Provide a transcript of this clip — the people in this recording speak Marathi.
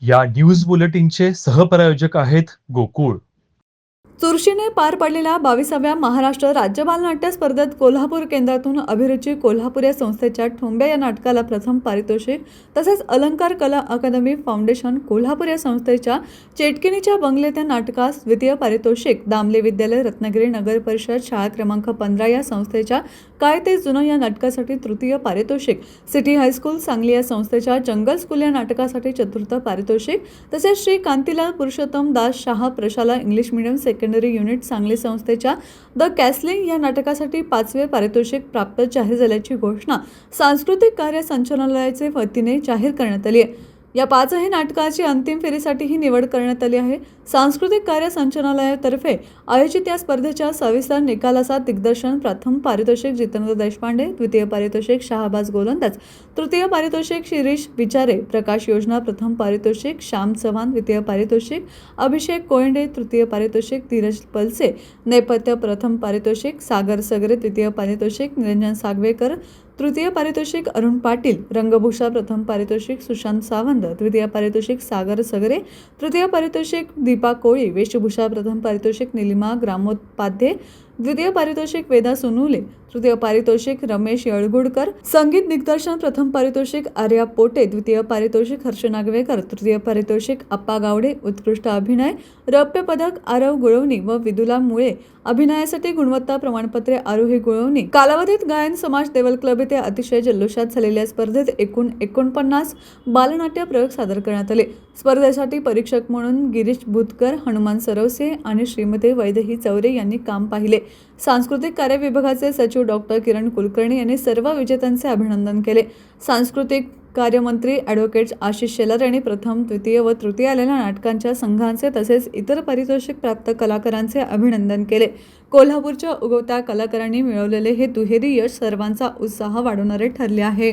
या न्यूज बुलेटिनचे सहप्रायोजक आहेत गोकुळ. चुरशीने पार पडलेल्या 22व्या महाराष्ट्र राज्य बालनाट्य स्पर्धेत कोल्हापूर केंद्रातून अभिरुची कोल्हापूर या संस्थेच्या ठोंब्या या नाटकाला प्रथम पारितोषिक, तसेच अलंकार कला अकादमी फाउंडेशन कोल्हापूर या संस्थेच्या चेटकिणीच्या बंगल्यात या नाटकास द्वितीय पारितोषिक, दामले विद्यालय रत्नागिरी नगर परिषद शाळा क्रमांक 15 या संस्थेच्या काय ते जुनं या नाटकासाठी तृतीय पारितोषिक, सिटी हायस्कूल सांगली या संस्थेच्या जंगल स्कूल या नाटकासाठी चतुर्थ पारितोषिक, तसेच श्री कांतीलाल पुरुषोत्तम दास शाह प्रशाला English medium secondary unit Sangli संस्थेच्या द कॅसलिंग या नाटकासाठी 5वे पारितोषिक प्राप्त जाहीर झाल्याची घोषणा सांस्कृतिक कार्य संचालनालयाचे वतीने जाहीर करण्यात आली आहे. या 5ही नाटकाची अंतिम फेरीसाठीही निवड करण्यात आली आहे. सांस्कृतिक कार्य संचालनालयातर्फे आयोजित या स्पर्धेच्या सविस्तर निकालाचा दिग्दर्शन प्रथम पारितोषिक जितेंद्र देशपांडे, द्वितीय पारितोषिक शहाबाज गोलंदाज, तृतीय पारितोषिक शिरीष विचारे, प्रकाश योजना, प्रथम पारितोषिक श्याम चव्हाण, द्वितीय पारितोषिक अभिषेक कोयंडे, तृतीय पारितोषिक धीरज पलसे, नेपथ्य प्रथम पारितोषिक सागर सगरे, द्वितीय पारितोषिक निरंजन सागवेकर, तृतीय पारितोषिक अरुण पाटील, रंगभूषा प्रथम पारितोषिक सुशांत सावंत, द्वितीय पारितोषिक सागर सगरे, तृतीय पारितोषिक दीपा कोळी, वेशभूषा प्रथम पारितोषिक निलिमा ग्रामोपाध्ये, द्वितीय पारितोषिक वेदा सोनुले, तृतीय पारितोषिक रमेश येळगुडकर, संगीत दिग्दर्शन प्रथम पारितोषिक आर्या पोटे, द्वितीय पारितोषिक हर्ष नागवेकर, तृतीय पारितोषिक अप्पा गावडे, उत्कृष्ट अभिनय रौप्य पदक आरव गुळवणी व विदुला मुळे, अभिनयासाठी गुणवत्ता प्रमाणपत्रे आरोही गुळवणी. कालावधीत गायन समाज देवल क्लब येथे अतिशय जल्लोषात झालेल्या स्पर्धेत एकूण 49 बालनाट्य प्रयोग सादर करण्यात आले. स्पर्धेसाठी परीक्षक म्हणून गिरीश भुतकर, हनुमान सरवसे आणि श्रीमती वैदेही चौरे यांनी काम पाहिले. सांस्कृतिक कार्य विभागाचे सचिव डॉक्टर किरण कुलकर्णी यांनी सर्व विजेत्यांचे अभिनंदन केले. सांस्कृतिक कार्यमंत्री ॲडव्होकेट आशिष शेलार यांनी प्रथम, द्वितीय व तृतीय आलेल्या नाटकांच्या संघांचे तसेच इतर पारितोषिक प्राप्त कलाकारांचे अभिनंदन केले. कोल्हापूरच्या उगवत्या कलाकारांनी मिळवलेले हे दुहेरी यश सर्वांचा उत्साह वाढवणारे ठरले आहे.